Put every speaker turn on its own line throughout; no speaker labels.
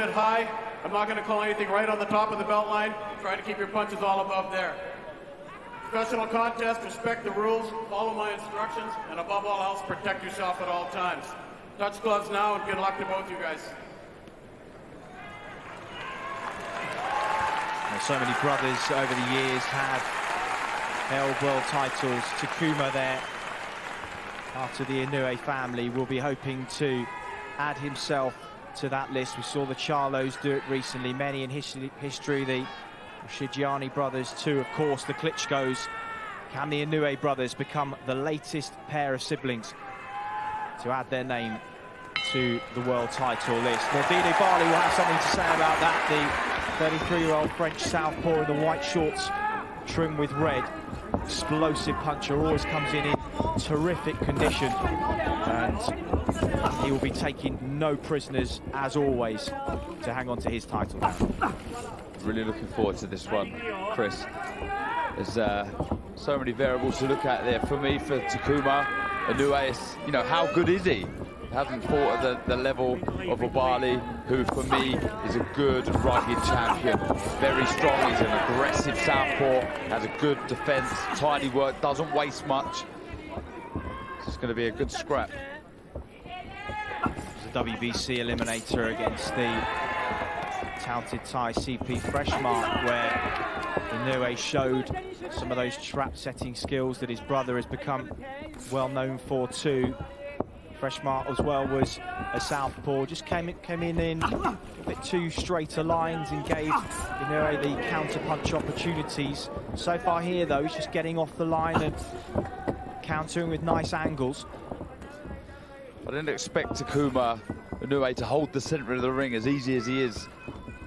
bit high. I'm not going to call anything right on the top of the belt line. Try to keep your punches all above there. Professional contest, respect the rules, follow my instructions, and above all else, protect yourself at all times. Touch gloves now, and good luck to both you guys.
So many brothers over the years have held world titles. Takuma there, after the Inoue family, will be hoping to add himself to that list. We saw the Charlos do it recently, many in history, the Shigiani brothers too, of course, the Klitschkos. Can the Inoue brothers become the latest pair of siblings to add their name to the world title list? Nourdiin Oubaali will have something to say about that. The 33-year-old French southpaw in the white shorts trimmed with red. Explosive puncher, always comes in terrific condition, and he will be taking no prisoners, as always, to hang on to his title now.
Really looking forward to this one, Chris. There's so many variables to look at there. For me, for Takuma Inoue, it's, you know, how good is he? Hasn't fought at the level of Oubaali, who for me is a good, rugged champion. Very strong, he's an aggressive southpaw, has a good defense, tidy work, doesn't waste much. It's going to be a good scrap.
It's a WBC eliminator against the touted Thai CP Freshmark, where Inoue showed some of those trap setting skills that his brother has become well known for too. Freshmark as well was a southpaw, just came in a bit too straighter lines and gave Inoue the counter-punch opportunities. So far here though, he's just getting off the line and countering with nice angles.
I didn't expect Takuma Inoue to hold the centre of the ring as easy as he is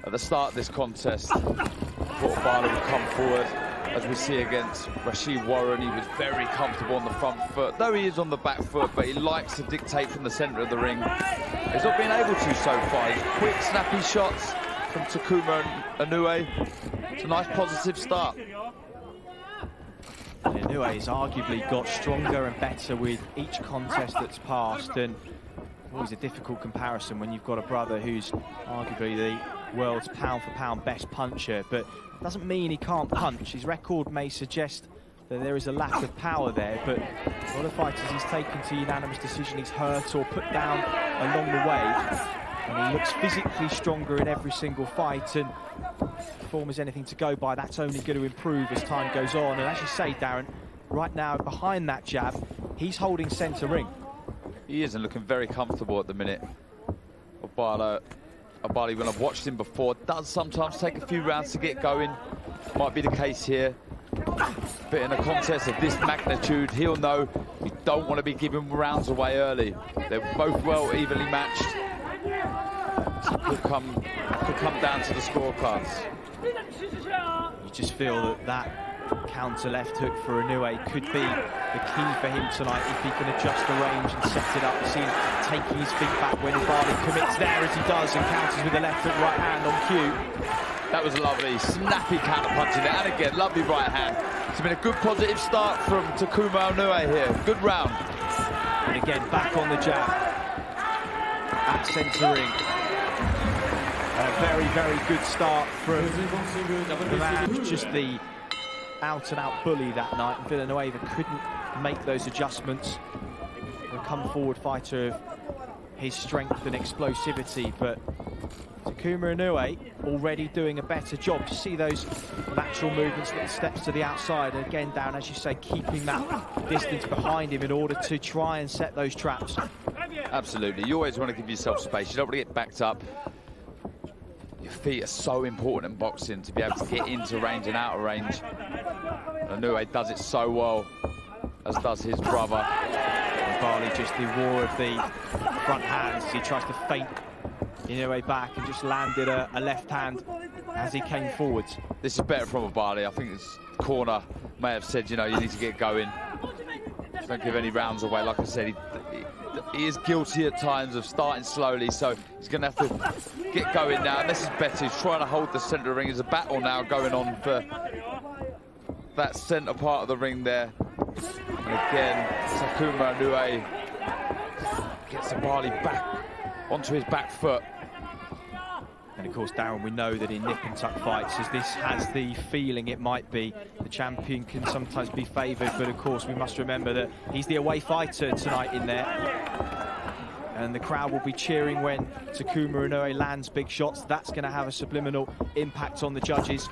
at the start of this contest. I thought Oubaali would come forward. As we see against Rashid Warren, he was very comfortable on the front foot, though he is on the back foot, but he likes to dictate from the centre of the ring. He's not been able to so far. Quick, snappy shots from Takuma Inoue. It's a nice positive start.
Inoue has arguably got stronger and better with each contest that's passed, and always a difficult comparison when you've got a brother who's arguably the world's pound-for-pound best puncher, but doesn't mean he can't punch. His record may suggest that there is a lack of power there, but a lot of fighters he's taken to unanimous decision, he's hurt or put down along the way, and he looks physically stronger in every single fight, and if form is anything to go by, that's only going to improve as time goes on. And as you say, Darren, right now behind that jab, he's holding centre ring.
He is, and looking very comfortable at the minute. Oubaali, when I've watched him before, does sometimes take a few rounds to get going. Might be the case here. But in a contest of this magnitude, he'll know you don't want to be giving rounds away early. They're both well evenly matched. So could come down to the scorecards.
You just feel that counter left hook for Inoue could be the key for him tonight if he can adjust the range and set it up. You see him taking his feet back when Oubaali commits there as he does and counters with the left hook right hand on cue.
That was lovely, snappy counter punching there, and again, lovely right hand. It's been a good positive start from Takuma Inoue here. Good round.
And again, back on the jab at centre ring. A very, very good start from the man who's just the out-and-out bully that night. And Villanueva couldn't make those adjustments. A come-forward fighter of his strength and explosivity, but Takuma Inoue already doing a better job. To see those lateral movements, little steps to the outside, and again down, as you say, keeping that distance behind him in order to try and set those traps.
Absolutely, you always want to give yourself space. You don't want to get backed up. Your feet are so important in boxing, to be able to get into range and out of range. Inoue does it so well, as does his brother.
Oubaali, just the war of the front hands as he tries to feint Inoue back and just landed a left hand as he came forwards.
This is better from Oubaali. I think his corner may have said, you know, you need to get going. Don't give any rounds away. Like I said, he is guilty at times of starting slowly, so he's going to have to get going now. And this is better. He's trying to hold the centre of the ring. There's a battle now going on for that centre part of the ring there. And again, Takuma Inoue gets Oubaali back onto his back foot.
And of course, Darren, we know that in nip and tuck fights, as this has the feeling it might be, the champion can sometimes be favoured, but of course we must remember that he's the away fighter tonight in there. And the crowd will be cheering when Takuma Inoue lands big shots. That's going to have a subliminal impact on the judges.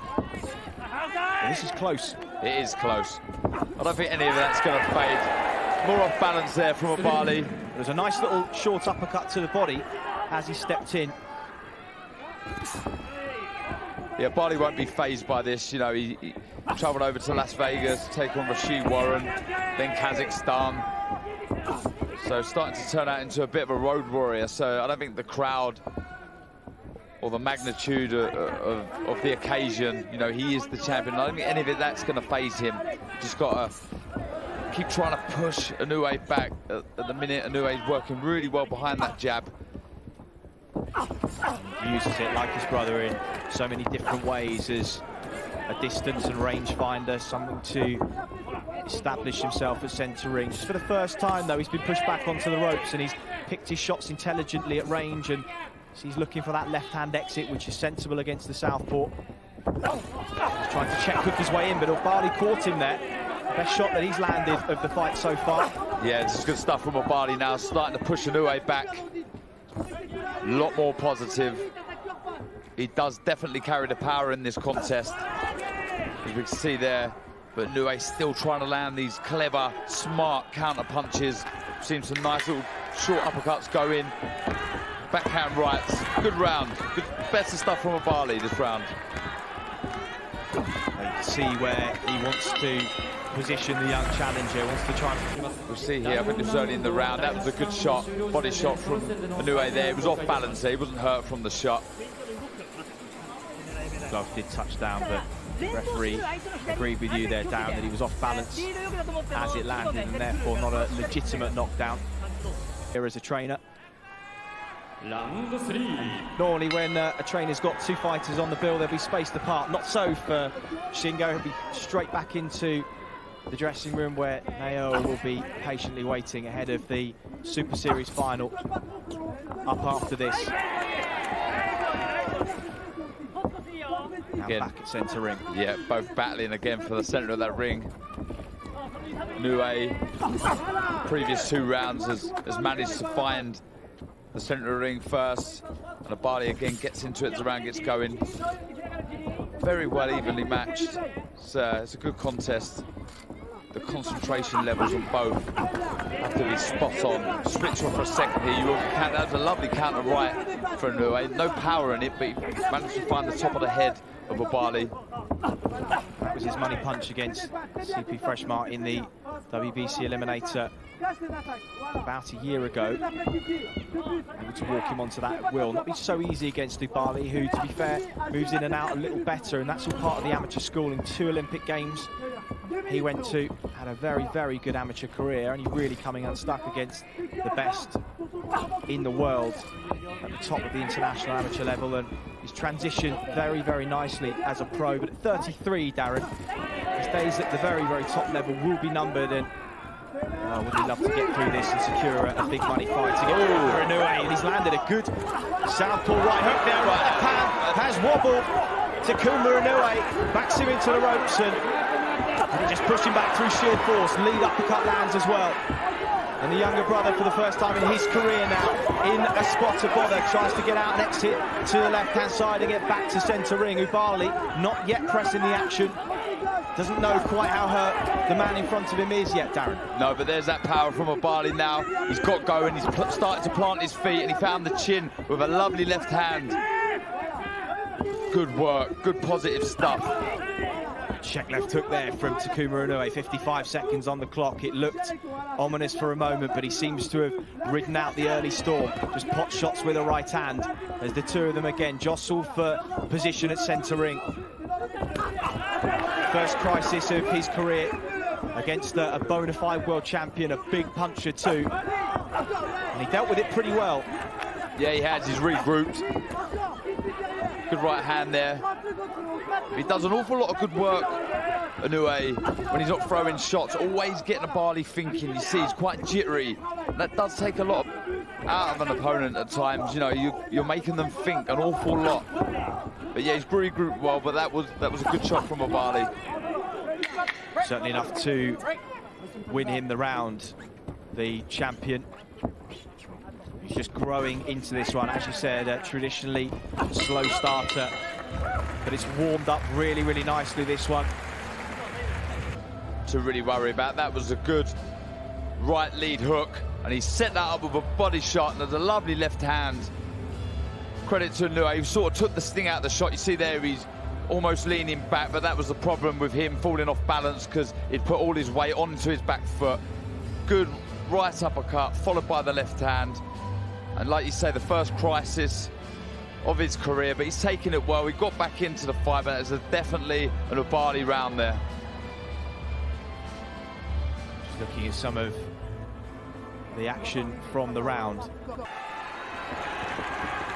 And this is close.
It is close. I don't think any of that's going to fade. More off balance there from Oubaali.
There's a nice little short uppercut to the body as he stepped in.
Yeah, Oubaali won't be fazed by this. You know, he travelled over to Las Vegas to take on Rashid Warren, then Kazakhstan. So starting to turn out into a bit of a road warrior. So I don't think the crowd or the magnitude of the occasion, you know, he is the champion. I don't think any of that's going to faze him. Just got to keep trying to push Inoue back. At the minute, Inoue's working really well behind that jab.
He uses it like his brother in so many different ways as a distance and range finder, something to establish himself at centre ring. Just for the first time, though, he's been pushed back onto the ropes and he's picked his shots intelligently at range, and he's looking for that left-hand exit, which is sensible against the southpaw. He's trying to check cook his way in, but Oubaali caught him there. Best shot that he's landed of the fight so far.
Yeah, this is good stuff from Oubaali now, starting to push Inoue back. A lot more positive. He does definitely carry the power in this contest, as we can see there. But Inoue still trying to land these clever, smart counter punches. Seen some nice little short uppercuts go in. Backhand rights. Good round. Good, better stuff from Oubaali this round.
You can see where he wants to position the young challenger, wants to try and...
We'll see here, I think it was early in the round. That was a good shot, body shot from Inoue there. It was off balance there, he wasn't hurt from the shot.
Glove did touch down, but the referee agreed with you there, Darren, that he was off balance as it landed, and therefore not a legitimate knockdown. Here as a trainer. Normally when a trainer's got two fighters on the bill, they'll be spaced apart. Not so for Shingo. He'll be straight back into the dressing room where Naoya will be patiently waiting ahead of the Super Series final up after this. Now back at centre ring.
Yeah, both battling again for the centre of that ring. Inoue, previous two rounds, has managed to find the centre of the ring first, and Oubaali again gets into it as the round gets going. Very well evenly matched. It's a good contest. The concentration levels on both have to be spot on. Switch off for a second here. You also count. That was a lovely counter right for Inoue. No power in it, but he managed to find the top of the head of Oubaali.
That was his money punch against CP Freshmart in the WBC Eliminator about a year ago. Able to walk him onto that at will. Not be so easy against Oubaali, who, to be fair, moves in and out a little better, and that's all part of the amateur school. In 2 Olympic Games he went to, had a very, very good amateur career, only really coming unstuck against the best in the world at the top of the international amateur level, and he's transitioned very, very nicely as a pro. But at 33, Darren, his days at the very, very top level will be numbered, and would he love to get through this and secure a big money fight against Inoue. And he's landed a good southpaw right hook there. Right, the pan has wobbled. Takuma Inoue backs him into the ropes, and he just pushed him back through sheer force. Lead uppercut lands as well. And the younger brother, for the first time in his career now, in a spot of bother, tries to get out and exit to the left-hand side and get back to centre ring. Oubaali not yet pressing the action. Doesn't know quite how hurt the man in front of him is yet, Darren.
No, but there's that power from Oubaali now. He's got going, he's started to plant his feet, and he found the chin with a lovely left hand. Good work, good positive stuff.
Check left hook there from Takuma Inoue. 55 seconds on the clock. It looked ominous for a moment, but he seems to have ridden out the early storm. Just pot shots with a right hand as the two of them again jostle for position at centre ring. First crisis of his career against a bona fide world champion, a big puncher too. And he dealt with it pretty well.
Yeah, he has. He's regrouped. Good right hand there. He does an awful lot of good work, Inoue, when he's not throwing shots, always getting Oubaali thinking. You see, he's quite jittery. That does take a lot of out of an opponent at times. You know, you're making them think an awful lot. But yeah, he's regrouped well, but that was a good shot from Oubaali.
Certainly enough to win him the round, the champion. He's just growing into this one. As you said, traditionally slow starter, but it's warmed up really, really nicely, this one.
To really worry about. That was a good right lead hook, and he set that up with a body shot, and there's a lovely left hand. Credit to Inoue, he sort of took the sting out of the shot. You see there, he's almost leaning back, but that was the problem with him falling off balance, because he'd put all his weight onto his back foot. Good right uppercut, followed by the left hand. And like you say, the first crisis of his career, but he's taken it well. He got back into the fight, but there's definitely an Oubaali round there.
Just looking at some of the action from the round.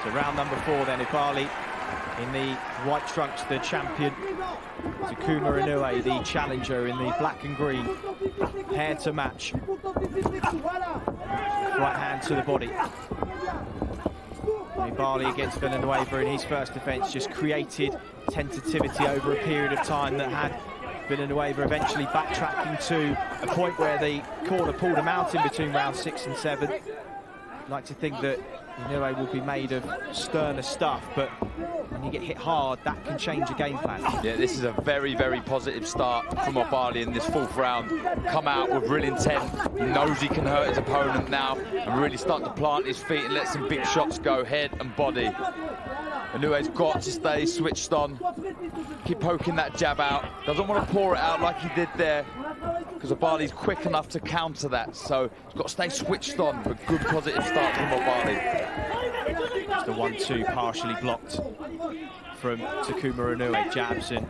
So round number 4 then, Oubaali in the white trunks, the champion. Takuma Inoue, the challenger, in the black and green. Hair to match. Right hand to the body. Oubaali against Villanueva in his first defence just created tentativity over a period of time that had Villanueva eventually backtracking to a point where the corner pulled him out in between rounds 6 and 7. I'd like to think that Inoue will be made of sterner stuff, but when you get hit hard, that can change a game plan.
Yeah, this is a very, very positive start from Oubaali in this 4th round. Come out with real intent, knows he can hurt his opponent now, and really start to plant his feet and let some big shots go, head and body. Inoue's got to stay switched on, keep poking that jab out, doesn't want to pour it out like he did there, because Oubaali's quick enough to counter that, so he's got to stay switched on. But good positive start from Oubaali.
Just the 1-2 partially blocked from Takuma Inoue. Jabs and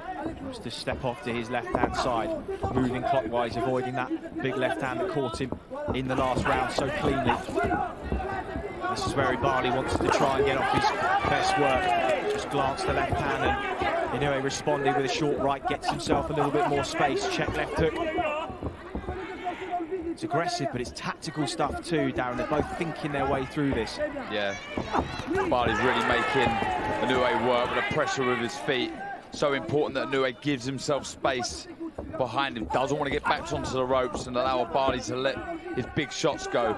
just to step off to his left-hand side, moving clockwise, avoiding that big left hand that caught him in the last round so cleanly. This is where Oubaali wants to try and get off his best work. Just glanced the left hand, and Inoue responded with a short right, gets himself a little bit more space. Check left hook. It's aggressive, but it's tactical stuff too, Darren. They're both thinking their way through this.
Yeah, Oubaali's really making Inoue work with the pressure with his feet. So important that Inoue gives himself space behind him, doesn't want to get back onto the ropes and allow Oubaali to let his big shots go.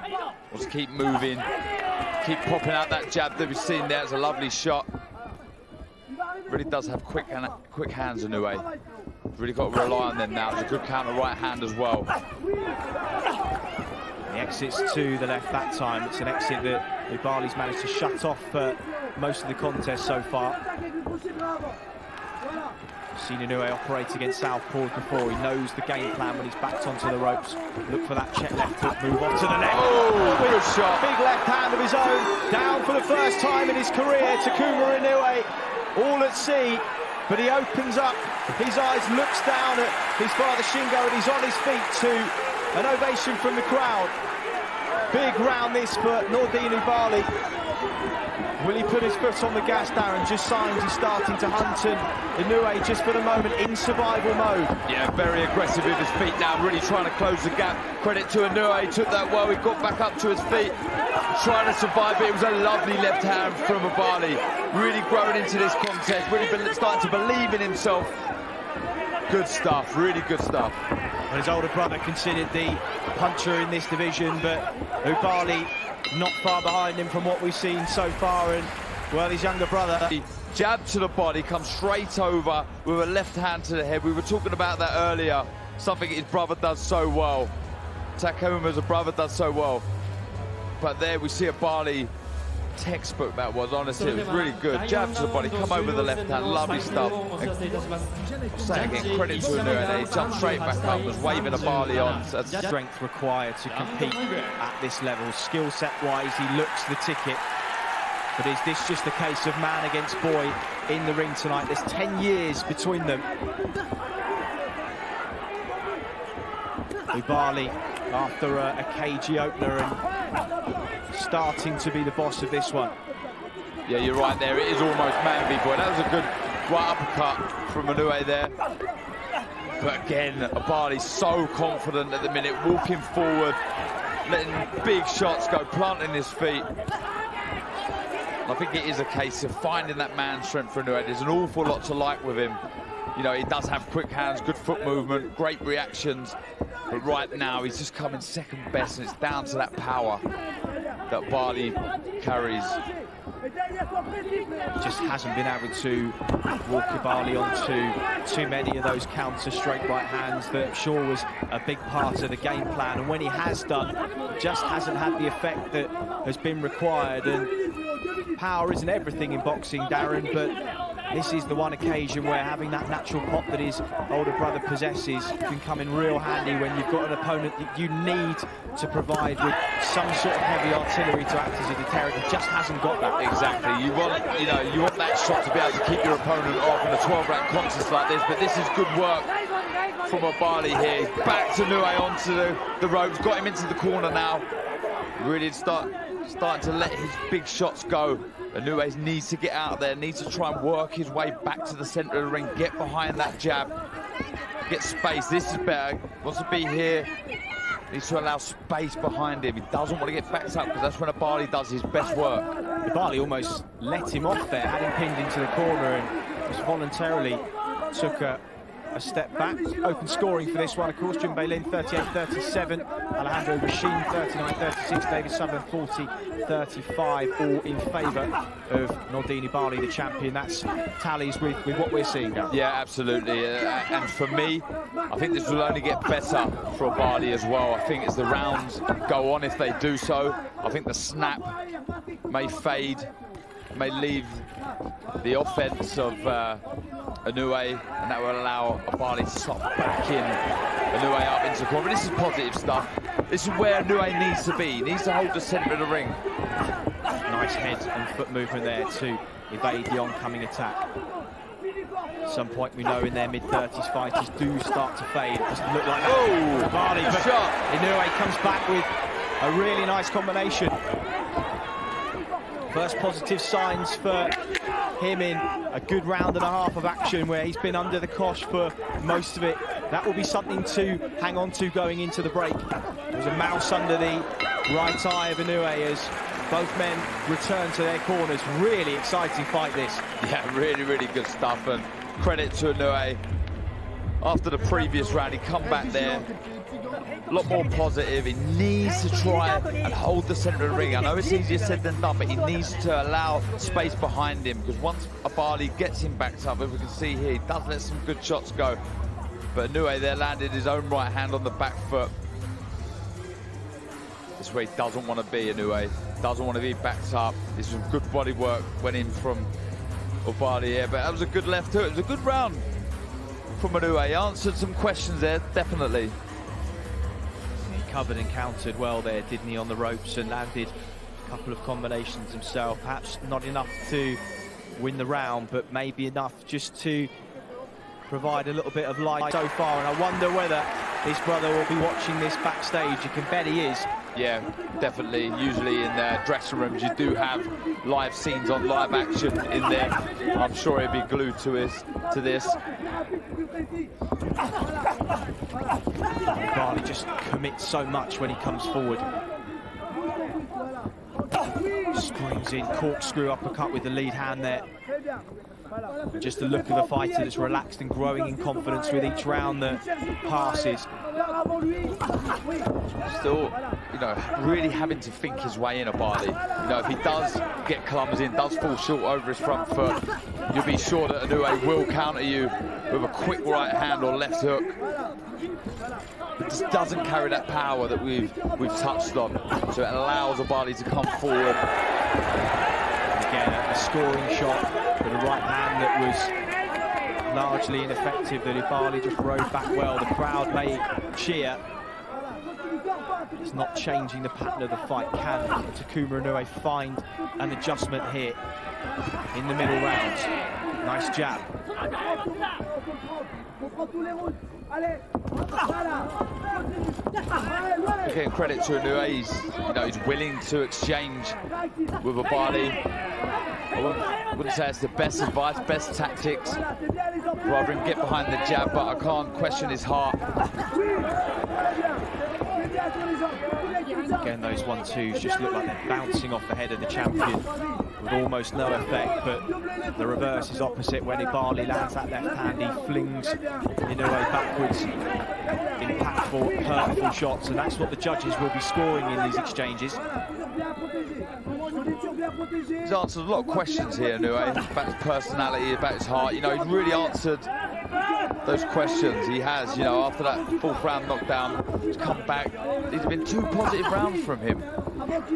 Wants to keep moving, keep popping out that jab that we've seen there. It's a lovely shot. Really does have quick hands, Inoue. Really got to rely on them now. It's a good counter right hand as well.
He exits to the left that time. It's an exit that Oubaali's managed to shut off most of the contest so far. Seen Inoue operate against southpaws before. He knows the game plan when he's backed onto the ropes. Look for that check left hook, move on to the neck.
Oh, big shot.
Big left hand of his own. Down for the first time in his career, Takuma Inoue, all at sea. But he opens up his eyes, looks down at his father Shingo, and he's on his feet to an ovation from the crowd. Big round this for Nourdine Oubaali. Will he put his foot on the gas, Darren? Just signs he's starting to hunt, and Inoue just for the moment in survival mode.
Yeah, very aggressive with his feet now, really trying to close the gap. Credit to Inoue, he took that well, he got back up to his feet, trying to survive it. It was a lovely left hand from Oubaali. Really growing into this contest, really starting to believe in himself. Good stuff, really good stuff.
Well, his older brother considered the puncher in this division, but Oubaali not far behind him from what we've seen so far, and well, his younger brother.
Jab to the body, comes straight over with a left hand to the head. We were talking about that earlier, something his brother does so well. Takuma's brother does so well. But there we see Oubaali, textbook that was, honestly, it was really good. Jab to the body, come over the left hand, lovely stuff. Say again, credit to Inoue, he jumped straight back up, was waving Oubaali on.
That's strength required to compete at this level. Skill set wise, he looks the ticket. But is this just a case of man against boy in the ring tonight? There's 10 years between them. Oubaali, after a cagey opener and starting to be the boss of this one.
Yeah, you're right there. It is almost man v boy. That was a good right uppercut from Inoue there. But again, Oubaali's so confident at the minute, walking forward, letting big shots go, planting his feet. I think it is a case of finding that man strength for Inoue. There's an awful lot to like with him. You know, he does have quick hands, good foot movement, great reactions. But right now, he's just coming second best, and it's down to that power that Oubaali carries.
He just hasn't been able to walk Oubaali onto too many of those counter straight right hands that I'm sure was a big part of the game plan. And when he has done, it just hasn't had the effect that has been required. And power isn't everything in boxing, Darren, but this is the one occasion where having that natural pop that his older brother possesses can come in real handy when you've got an opponent that you need to provide with some sort of heavy artillery to act as a deterrent. He just hasn't got that.
Exactly. You want that shot to be able to keep your opponent off in a 12-round contest like this. But this is good work from Oubaali here. He's back to Inoue onto the ropes, got him into the corner now. Really starting to let his big shots go. Inoue needs to get out there, needs to try and work his way back to the centre of the ring, get behind that jab, get space. This is better. Wants to be here. Needs to allow space behind him. He doesn't want to get backed up because that's when Oubaali does his best work.
Oubaali almost let him off there, had him pinned into the corner, and just voluntarily took a step back. Open scoring for this one, of course. Jun Lin 38-37, Alejandro Rasheen 39-36, David Sutherland 40-35, all in favour of Nourdine Oubaali, the champion. That's tallies with what we're seeing now.
Yeah, absolutely. And for me, I think this will only get better for Oubaali as well. I think as the rounds go on, if they do so, I think the snap may fade, may leave the offense of Inoue, and that will allow Oubaali to slot back in Inoue up into the corner. But this is positive stuff. This is where Inoue needs to be. He needs to hold the centre of the ring.
Nice head and foot movement there to evade the oncoming attack. At some point, we know in their mid-30s fighters do start to fade. It doesn't look like that.
Oh,
Oubaali, but
shot.
Inoue comes back with a really nice combination. First positive signs for him in a good round and a half of action where he's been under the cosh for most of it. That will be something to hang on to going into the break. There's a mouse under the right eye of Inoue as both men return to their corners. Really exciting fight, this.
Yeah, really, really good stuff, and credit to Inoue. After the previous round, he come back there a lot more positive. He needs to try and hold the centre of the ring. I know it's easier said than done, but he needs to allow space behind him, because once Oubaali gets him backed up, as we can see here, he does let some good shots go. But Inoue there landed his own right hand on the back foot. This is where he doesn't want to be, Inoue. Doesn't want to be backed up. This was good body work, went in from Oubaali here, but that was a good left hook. It was a good round from Inoue. He answered some questions there, definitely.
Covered and countered well there, didn't he, on the ropes, and landed a couple of combinations himself. Perhaps not enough to win the round, but maybe enough just to provide a little bit of light so far. And I wonder whether his brother will be watching this backstage. You can bet he is.
Yeah, definitely. Usually in their dressing rooms, you do have live scenes on live action in there. I'm sure he'll be glued to this.
Oubaali just commits so much when he comes forward. Screams in, corkscrew uppercut with the lead hand there. Just the look of a fighter that's relaxed and growing in confidence with each round that passes.
Still, really having to think his way in, Oubaali. If he does get clumsy and does fall short over his front foot, you'll be sure that Inoue will counter you with a quick right hand or left hook. It just doesn't carry that power that we've touched on, so it allows Oubaali to come forward.
Again, a scoring shot with a right hand that was largely ineffective, that Oubaali just rode back well. The crowd may cheer. It's not changing the pattern of the fight. Can Takuma Inoue find an adjustment here in the middle rounds? Nice jab.
Again, credit to Inoue. He's willing to exchange with Oubaali. I wouldn't say it's the best advice, best tactics. Rather than get behind the jab, but I can't question his heart.
Again, those 1-2s just look like they're bouncing off the head of the champion with almost no effect, but the reverse is opposite. When Oubaali lands that left hand, he flings Inoue backwards. Impactful, hurtful shots, and that's what the judges will be scoring in these exchanges.
He's answered a lot of questions here, Inoue, about his personality, about his heart. You know, he's really answered those questions. He has, you know, after that fourth round knockdown, he's come back. These have been 2 positive rounds from him.
Not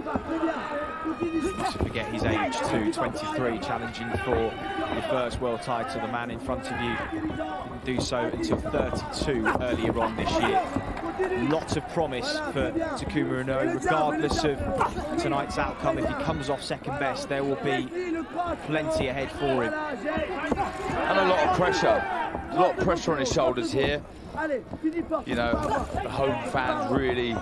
to forget his age too, 23, challenging for the first world title. The man in front of you didn't do so until 32 earlier on this year. Lots of promise for Takuma Inoue, regardless of tonight's outcome. If he comes off second best, there will be plenty ahead for him.
And a lot of pressure. A lot of pressure on his shoulders here. You know, the home fans really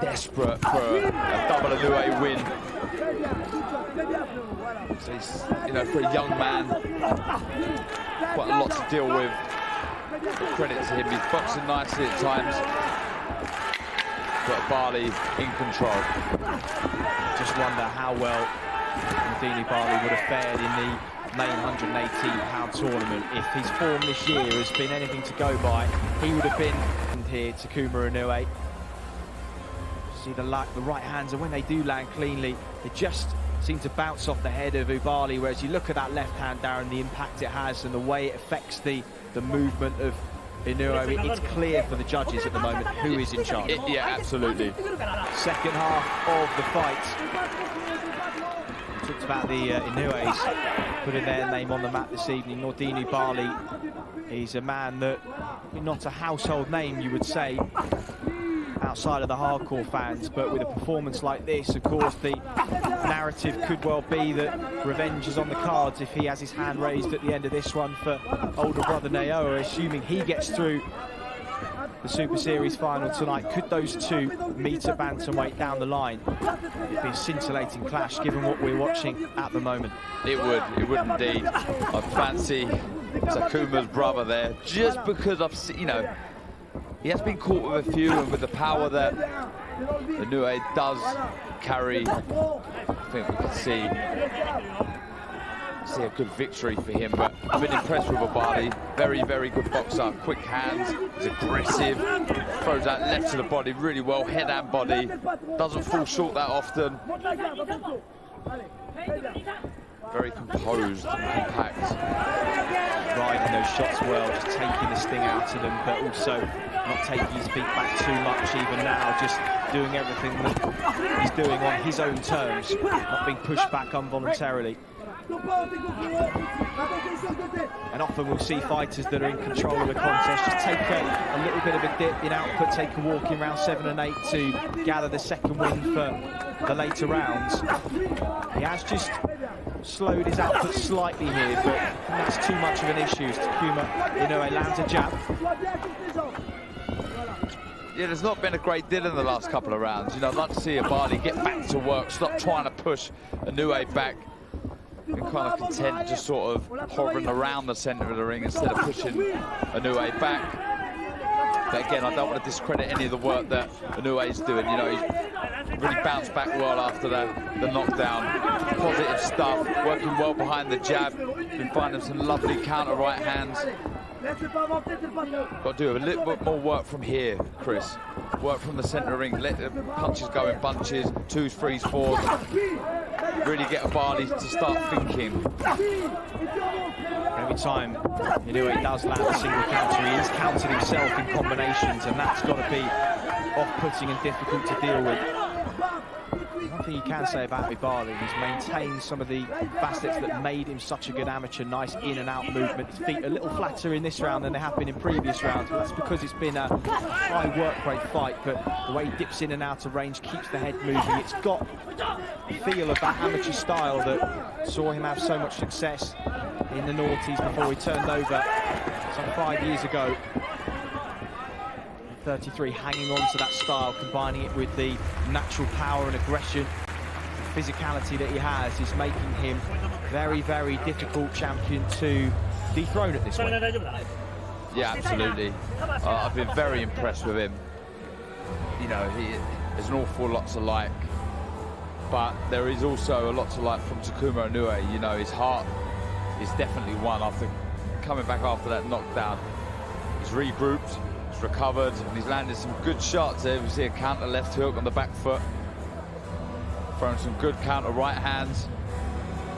desperate for a double Inoue win. So he's, you know, for a young man, quite a lot to deal with. Credit to him, he's boxing nicely at times. But Oubaali in control.
Just wonder how well Oubaali would have fared in the main 118-pound tournament. If his form this year has been anything to go by, he would have been here, Takuma Inoue. See the right hands, and when they do land cleanly, they just seem to bounce off the head of Oubaali, whereas you look at that left hand, Darren, the impact it has and the way it affects the movement of Inoue. It's clear for the judges at the moment who is in charge.
Yeah, absolutely.
Second half of the fight. We talked about the Inoue's putting their name on the map this evening. Nourdine Oubaali, he's a man that, not a household name, you would say, outside of the hardcore fans, but with a performance like this, of course, the narrative could well be that revenge is on the cards if he has his hand raised at the end of this one for older brother Naoa, assuming he gets through the Super Series final tonight. Could those two meet at bantamweight down the line? It'd be a scintillating clash given what we're watching at the moment.
It would indeed. I fancy Takuma's brother there, just because I've seen, you know, he has been caught with a few, and with the power that Inoue does carry, I think we can see a good victory for him. But I've been impressed with Oubaali. Very, very good boxer. Quick hands, he's aggressive, throws that left to the body really well, head and body. Doesn't fall short that often. Very composed and compact.
Riding those shots well, just taking the sting out of them, but also not taking his feet back too much even now, just doing everything that he's doing on his own terms, not being pushed back involuntarily. And often we'll see fighters that are in control of the contest just take a little bit of a dip in output, take a walk in round 7 and 8 to gather the second win for the later rounds. He has just slowed his output slightly here, but that's too much of an issue. Takuma Inoue lands a jab.
Yeah, there's not been a great deal in the last couple of rounds. You know, I'd like to see Oubaali get back to work, stop trying to push Inoue back. Been kind of content just sort of hovering around the centre of the ring instead of pushing Inoue back. But again, I don't want to discredit any of the work that Inoue's doing. You know, he's really bounced back well after the knockdown. Positive stuff, working well behind the jab. Been finding some lovely counter right hands. Got to do a little bit more work from here, Chris. Work from the centre of the ring, let the punches go in bunches, 2s, 3s, 4s. Really get Oubaali to start thinking.
Every time Inoue does land a single counter, he is counted himself in combinations, and that's got to be off-putting and difficult to deal with. One thing you can say about Oubaali, he's maintained some of the facets that made him such a good amateur. Nice in and out movement. His feet a little flatter in this round than they have been in previous rounds, but that's because it's been a high work rate fight. But the way he dips in and out of range, keeps the head moving, it's got the feel of that amateur style that saw him have so much success in the noughties before he turned over some 5 years ago. 33, hanging on to that style, combining it with the natural power and aggression, and physicality that he has, is making him very, very difficult champion to dethrone at this point.
Yeah, absolutely. I've been very impressed with him. you know, there's an awful lot to like. But there is also a lot to like from Takuma Inoue. You know, his heart is definitely one after coming back after that knockdown. He's regrouped, he's recovered, and he's landed some good shots there. We see a counter left hook on the back foot. Throwing some good counter right hands.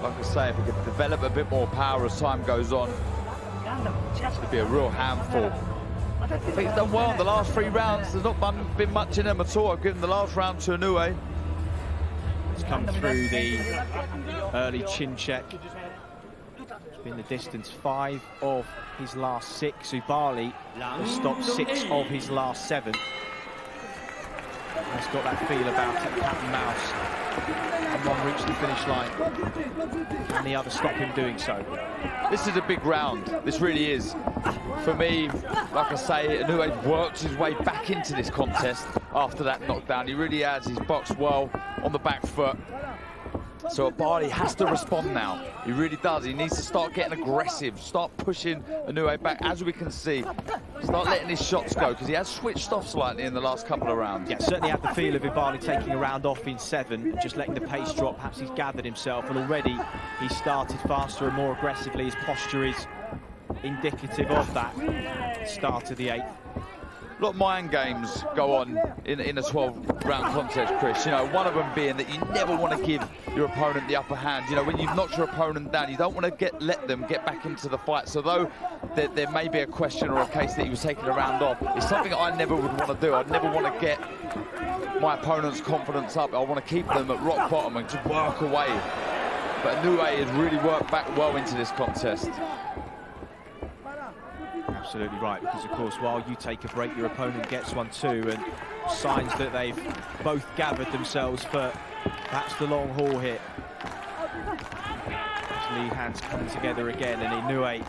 Like I say, if he could develop a bit more power as time goes on, it'd be a real handful. I think he's done well in the last 3 rounds. There's not been much in him at all. I've given the last round to Inoue.
He's come through the early chin check. It's been the distance 5 of his last 6. Oubaali has stopped 6 of his last 7. He's got that feel about it, cat and mouse. And one reach the finish line, and the other stop him doing so.
This is a big round. This really is. For me, like I say, Inoue worked his way back into this contest after that knockdown. He really has. He's boxed well on the back foot. So Oubaali has to respond now. He really does. He needs to start getting aggressive, start pushing Inoue back, as we can see. Start letting his shots go, because he has switched off slightly in the last couple of rounds.
Yeah, certainly had the feel of Oubaali taking a round off in 7, just letting the pace drop. Perhaps he's gathered himself, and already he started faster and more aggressively. His posture is indicative of that start of the 8th.
A lot of mind games go on in a 12-round contest, Chris. You know, one of them being that you never want to give your opponent the upper hand. You know, when you've knocked your opponent down, you don't want to let them get back into the fight. So though there may be a question or a case that he was taking a round off, it's something I never would want to do. I'd never want to get my opponent's confidence up. I want to keep them at rock bottom and just work away. But Inoue has really worked back well into this contest.
Absolutely right, because of course while you take a break, your opponent gets one too, and signs that they've both gathered themselves for perhaps the long haul here. His lead hands coming together again, and Inoue,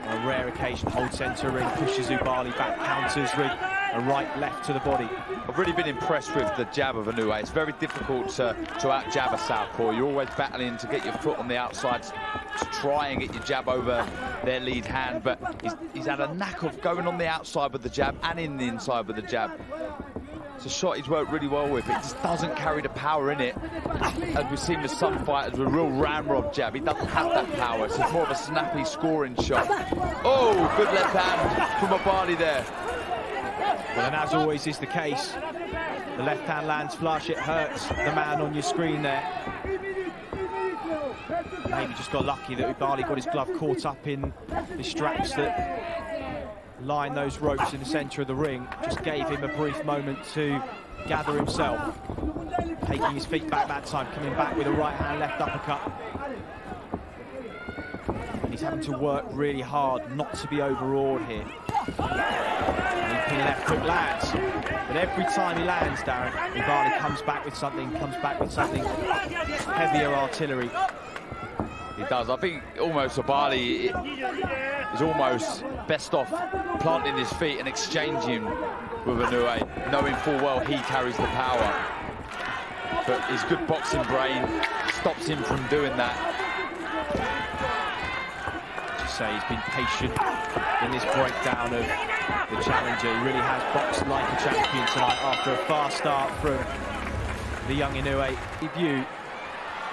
on a rare occasion, holds centre ring, pushes Oubaali back, counters with a right left to the body.
I've really been impressed with the jab of Inoue. It's very difficult to out-jab a southpaw. You're always battling to get your foot on the outside, to try and get your jab over their lead hand, but he's had a knack of going on the outside with the jab and in the inside with the jab. It's a shot he's worked really well with. It just doesn't carry the power in it, as we've seen with some fighters with a real ramrod jab. He doesn't have that power. It's more of a snappy scoring shot. Oh, good left hand from Oubaali there.
Well, and as always is the case, the left hand lands flush, it hurts the man on your screen there. Maybe just got lucky that Oubaali got his glove caught up in the straps that line those ropes in the centre of the ring. Just gave him a brief moment to gather himself. Taking his feet back that time, coming back with a right hand left uppercut. And he's having to work really hard not to be overawed here. Leaping left hook lands, but every time he lands, Darren, Oubaali comes back with something, heavier artillery.
He does. I think almost Oubaali is almost best off planting his feet and exchanging with Inoue, knowing full well he carries the power. But his good boxing brain stops him from doing that.
Just say he's been patient in this breakdown of the challenger. He really has boxed like a champion tonight after a fast start from the young Inoue debut.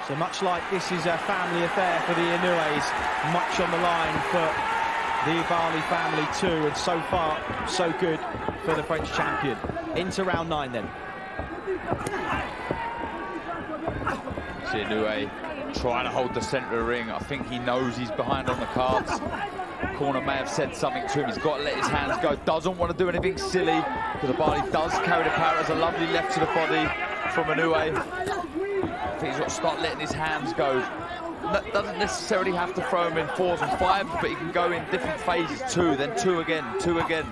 So much like this is a family affair for the Inoues, much on the line for the Oubaali family too, and so far, so good for the French champion. Into round 9 then.
See Inoue trying to hold the centre of the ring. I think he knows he's behind on the cards. Corner may have said something to him. He's got to let his hands go. Doesn't want to do anything silly, because Oubaali does carry the power. There's a lovely left to the body from Inoue. I think he's got to start letting his hands go. Doesn't necessarily have to throw him in 4s and 5s, but he can go in different phases. 2, then 2 again, 2 again.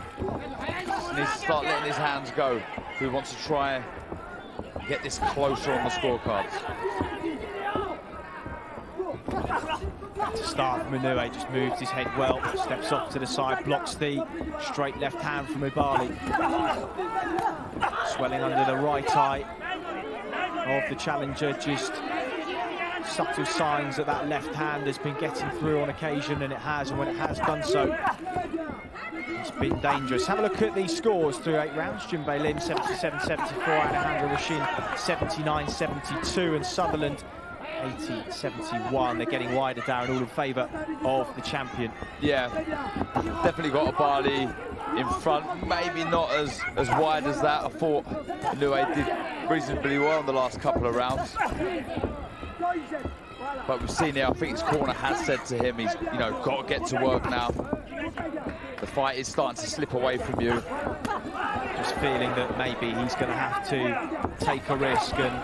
Just needs to start letting his hands go if he wants to try and get this closer on the scorecards.
To start from Inoue, just moves his head well, steps off to the side, blocks the straight left hand from Oubaali. Swelling under the right eye of the challenger, just subtle signs that left hand has been getting through on occasion, and it has, and when it has done so, It's been dangerous. Have a look at these scores through 8 rounds. Junbei Lim 77-74, Alejandro Rashin 79-72, and Sutherland 80-71. They're getting wider, Darren, all in favour of the champion.
Yeah, definitely got Oubaali in front. Maybe not as wide as that. I thought Inoue did reasonably well in the last couple of rounds. But we've seen here, I think his corner has said to him, he's got to get to work now. The fight is starting to slip away from you.
Just feeling that maybe he's going to have to take a risk and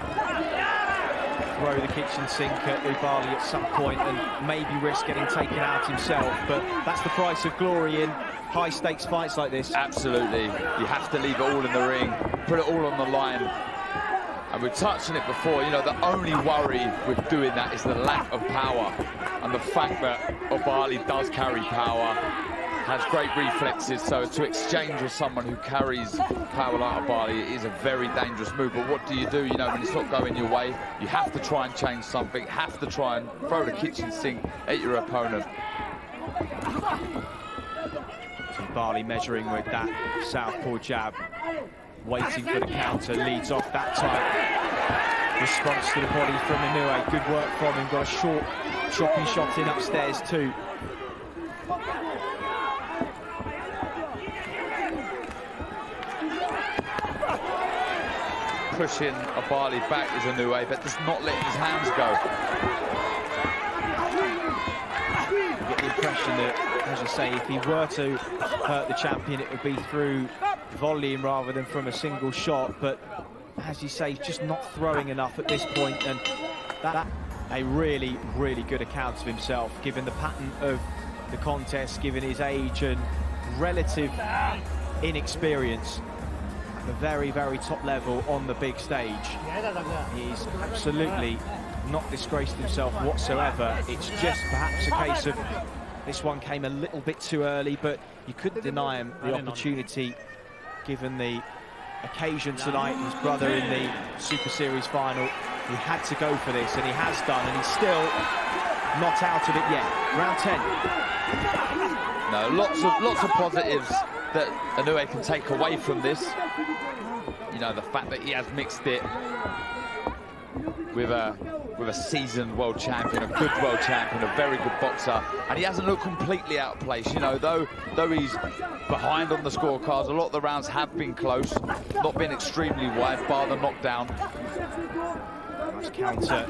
throw the kitchen sink at Oubaali at some point and maybe risk getting taken out himself. But that's the price of glory in high-stakes fights like this.
Absolutely. You have to leave it all in the ring, put it all on the line. And we've touched on it before, the only worry with doing that is the lack of power. And the fact that Oubaali does carry power, has great reflexes, so to exchange with someone who carries power like Oubaali is a very dangerous move. But what do? When it's not going your way, you have to try and change something, have to try and throw the kitchen sink at your opponent.
Oubaali measuring with that southpaw jab, waiting for the counter, leads off that time. Response to the body from Inoue, good work from him, got a short chopping shot in upstairs too.
Pushing Oubaali back is Inoue, but just not letting his hands go.
You get the impression that, as you say, if he were to hurt the champion, it would be through volume rather than from a single shot. But as you say, he's just not throwing enough at this point, and that a really, really good account of himself, given the pattern of the contest, given his age and relative inexperience. The very, very top level on the big stage. He's absolutely not disgraced himself whatsoever. It's just perhaps a case of this one came a little bit too early, but you couldn't deny him the opportunity given the occasion tonight. His brother in the Super Series final, he had to go for this, and he has done, and he's still not out of it yet. Round 10.
No, lots of positives that Inoue can take away from this. The fact that he has mixed it with a seasoned world champion, a good world champion, a very good boxer, and he hasn't looked completely out of place. Though he's behind on the scorecards, a lot of the rounds have been close, not been extremely wide, bar the knockdown.
Nice counter,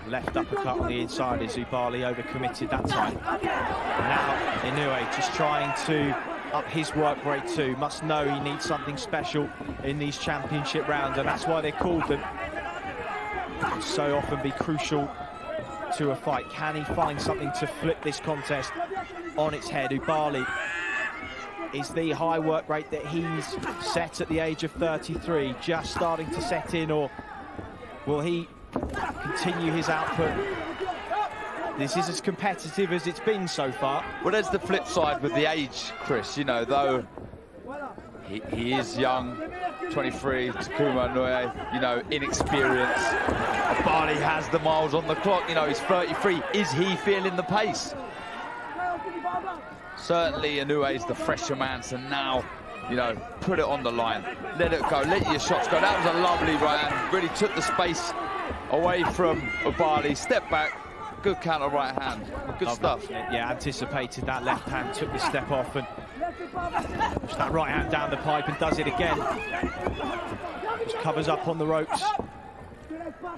left uppercut on the inside as Oubaali overcommitted that time. Now Inoue just trying to up his work rate too. Must know he needs something special in these championship rounds, and that's why they called them. Can so often be crucial to a fight. Can he find something to flip this contest on its head? Oubaali is the high work rate that he's set at the age of 33 just starting to set in, or will he continue his output? This is as competitive as it's been so far.
Well, there's the flip side with the age, Chris. Though he is young, 23, Takuma Inoue, inexperienced. Oubaali has the miles on the clock. He's 33. Is he feeling the pace? Certainly, Inoue's the fresher man. So now, put it on the line. Let it go. Let your shots go. That was a lovely right hand. Really took the space away from Oubaali. Step back. Good counter right hand. Good stuff.
Yeah, anticipated that left hand, took the step off and pushed that right hand down the pipe and does it again. Just covers up on the ropes.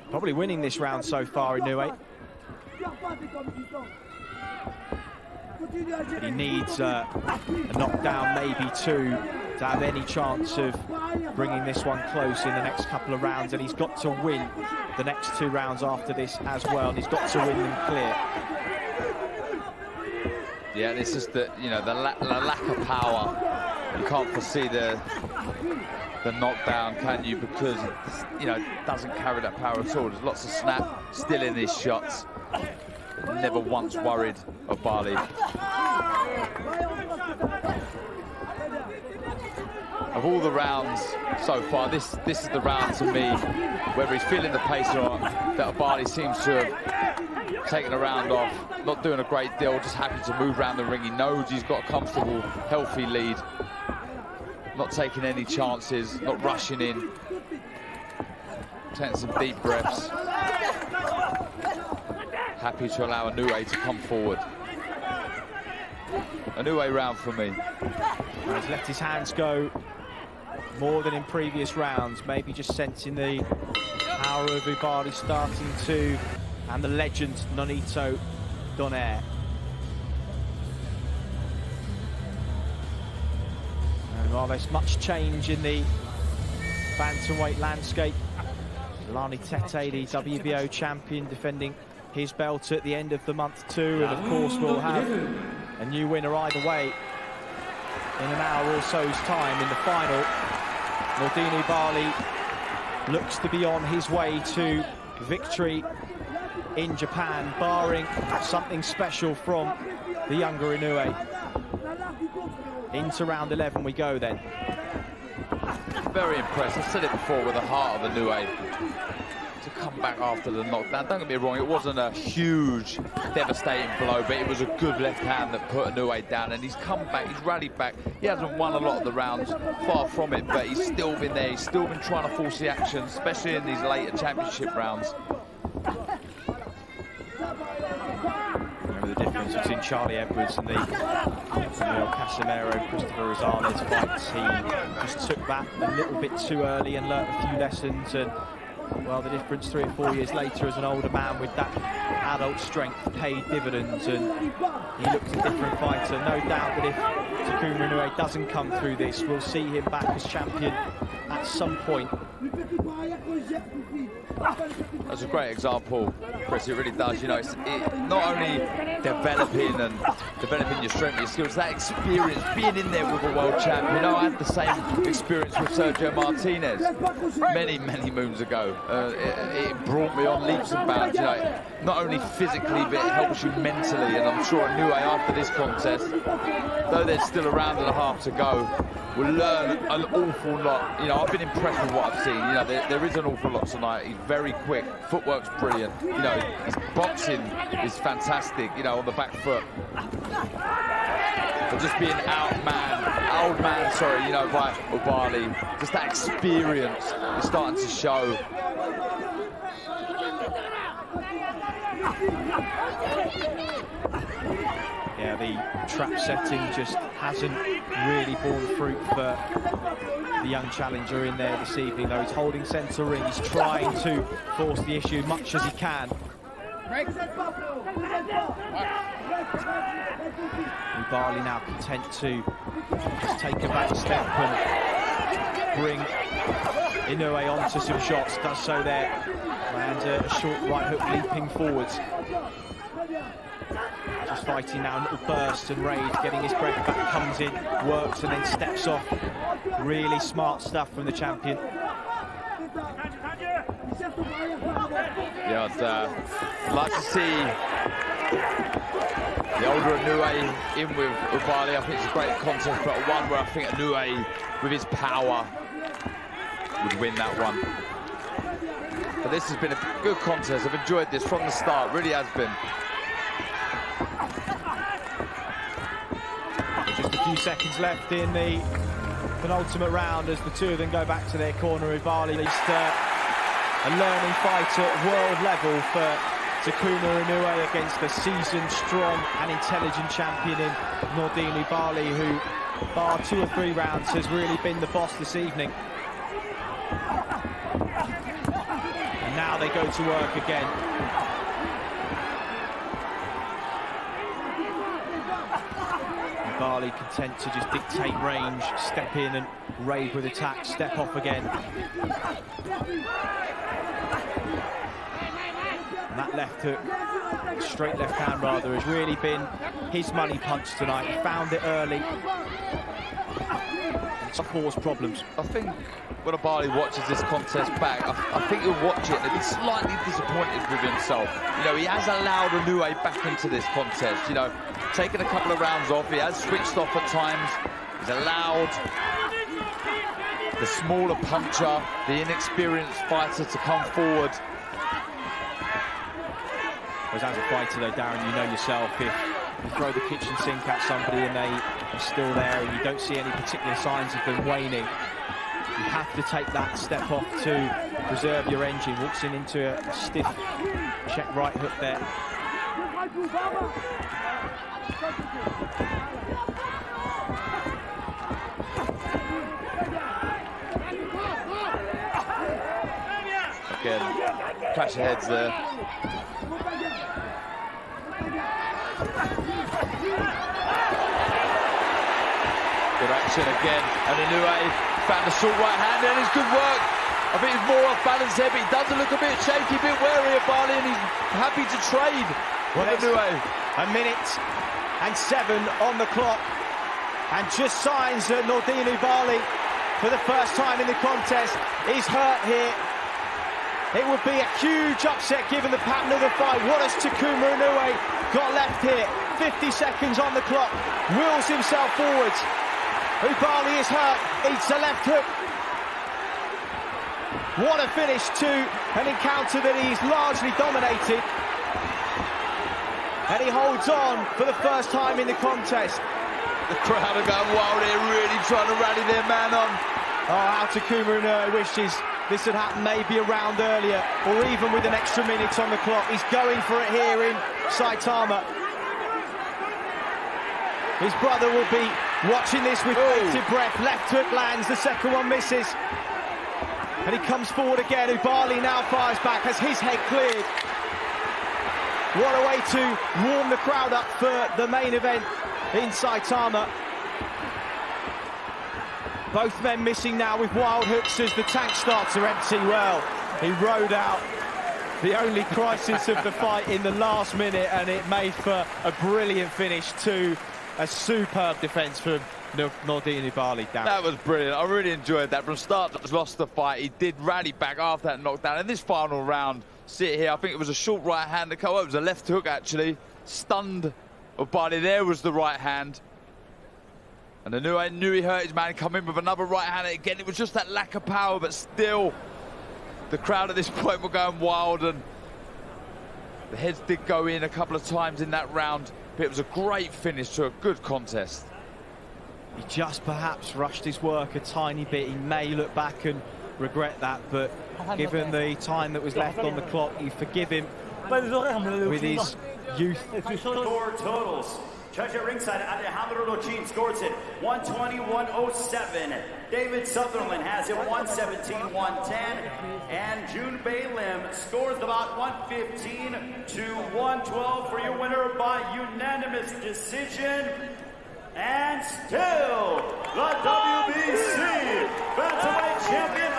Probably winning this round so far, Inoue. But he needs a knockdown, maybe two, to have any chance of bringing this one close in the next couple of rounds, and he's got to win the next 2 rounds after this as well, and he's got to win them clear.
Yeah, it's just the lack of power. You can't foresee the knockdown, can you? Because it doesn't carry that power at all. There's lots of snap still in his shots. Never once worried Oubaali. Of all the rounds so far, this is the round to me, whether he's feeling the pace or not, that Oubaali seems to have taking a round off, not doing a great deal, just happy to move around the ring. He knows he's got a comfortable, healthy lead. Not taking any chances, not rushing in. Taking some deep breaths. Happy to allow Inoue to come forward. Inoue round for me.
He's let his hands go more than in previous rounds, maybe just sensing the power of Oubaali starting to, and the legend Nonito Donaire. And while there's much change in the bantamweight landscape, Lani Tete, the WBO champion, defending his belt at the end of the month too, and of course we'll have a new winner either way in an hour or so's time in the final. Nourdiin Oubaali looks to be on his way to victory in Japan, barring something special from the younger Inoue. Into round 11 we go then.
Very impressed. I've said it before, with the heart of Inoue. To come back after the knockdown. Don't get me wrong, it wasn't a huge, devastating blow, but it was a good left hand that put Inoue down, and he's come back, he's rallied back. He hasn't won a lot of the rounds, far from it, but he's still been there. He's still been trying to force the action, especially in these later championship rounds.
Remember the difference between Charlie Edwards and the Casimero, Christopher Rosales fights. He just took that a little bit too early and learnt a few lessons, and well, the difference 3 or 4 years later as an older man with that adult strength paid dividends, and he looks a different fighter. No doubt that if Takuma Inoue doesn't come through this, we'll see him back as champion at some point.
That's a great example, Chris. It really does. You know, it's not only developing your strength, your skills, that experience, being in there with a world champion. You know, I had the same experience with Sergio Martinez many moons ago. It brought me on leaps and bounds. You know, not only physically, but it helps you mentally. And I'm sure Inoue, after this contest, though there's still a round and a half to go, will learn an awful lot. You know, I've been impressed with what I've seen. You know, there is an awful lot tonight. He's very quick, footwork's brilliant. You know, his boxing is fantastic, you know, on the back foot. But just being outman, sorry, you know, by Oubaali, just that experience is starting to show.
Yeah, the trap setting just hasn't really borne fruit for the young challenger in there this evening, though. He's holding centre ring, he's trying to force the issue much as he can. Oubaali now content to just take a back step and bring Inoue onto some shots, does so there, and a short right hook leaping forwards. Just fighting now, a little burst and raid, getting his breath back, comes in, works and then steps off. Really smart stuff from the champion.
Yeah, I'd like to see the older Inoue in with Oubaali. I think it's a great contest, but one where I think Inoue, with his power, would win that one. But this has been a good contest. I've enjoyed this from the start, really has been.
Just a few seconds left in the penultimate round as the two of them go back to their corner. Oubaali, at least a learning fight at world level for Takuma Inoue against the seasoned, strong and intelligent champion in Nourdiin Oubaali, who, bar 2 or 3 rounds, has really been the boss this evening. And now they go to work again. Oubaali content to just dictate range, step in and raid with attacks, step off again. And that left hook, straight left hand rather, has really been his money punch tonight. He found it early. It's caused problems.
I think when Oubaali watches this contest back, I think he'll watch it and be slightly disappointed with himself. You know, he has allowed Inoue back into this contest, you know, taken a couple of rounds off, he has switched off at times, he's allowed the smaller puncher, the inexperienced fighter to come forward.
Whereas as a fighter though, Darren, you know yourself, if you throw the kitchen sink at somebody and they are still there and you don't see any particular signs of them waning, you have to take that step off to preserve your engine. Walks into a stiff check right hook there.
Again, clash of heads there. Good action again, and Inoue found a short right hand, and it's good work. I think he's more off balance here, but he doesn't look a bit shaky, a bit wary of Oubaali, and he's happy to trade with Inoue.
A minute and 7 on the clock, and just signs that Nourdine Oubaali, for the first time in the contest, is hurt here. It would be a huge upset given the pattern of the fight. What has Takuma Inoue got left here? 50 seconds on the clock, wheels himself forwards. Oubaali is hurt, eats a left hook. What a finish to an encounter that he's largely dominated. And he holds on for the first time in the contest.
The crowd are going wild here, really trying to rally their man on.
Oh, how Takuma Inoue wishes this had happened maybe a round earlier, or even with an extra minute on the clock. He's going for it here in Saitama. His brother will be watching this with bated breath. Left hook lands, the second one misses. And he comes forward again. Oubaali now fires back, has his head cleared. What a way to warm the crowd up for the main event in Saitama. Both men missing now with wild hooks as the tank starts to empty. Well, he rode out the only crisis of the fight in the last minute, and it made for a brilliant finish to a superb defence from Nourdine Oubaali.
That was brilliant. I really enjoyed that. From start to lost the fight, he did rally back after that knockdown. In this final round, see it here, I think it was a short right hand to come. It was a left hook, actually. Stunned Oubaali. There was the right hand. And Inoue knew he hurt his man, come in with another right hand. Again, it was just that lack of power, but still, the crowd at this point were going wild, and the heads did go in a couple of times in that round, but it was a great finish to a good contest.
He just perhaps rushed his work a tiny bit. He may look back and regret that, but given the time that was left on the clock, you forgive him with his youth.
Score totals. Judge at ringside, Alejandro Lochin scores it 120-107. David Sutherland has it 117-110. And June Lim scores about 115-112 for your winner by unanimous decision. And still, the WBC Bantamweight Champion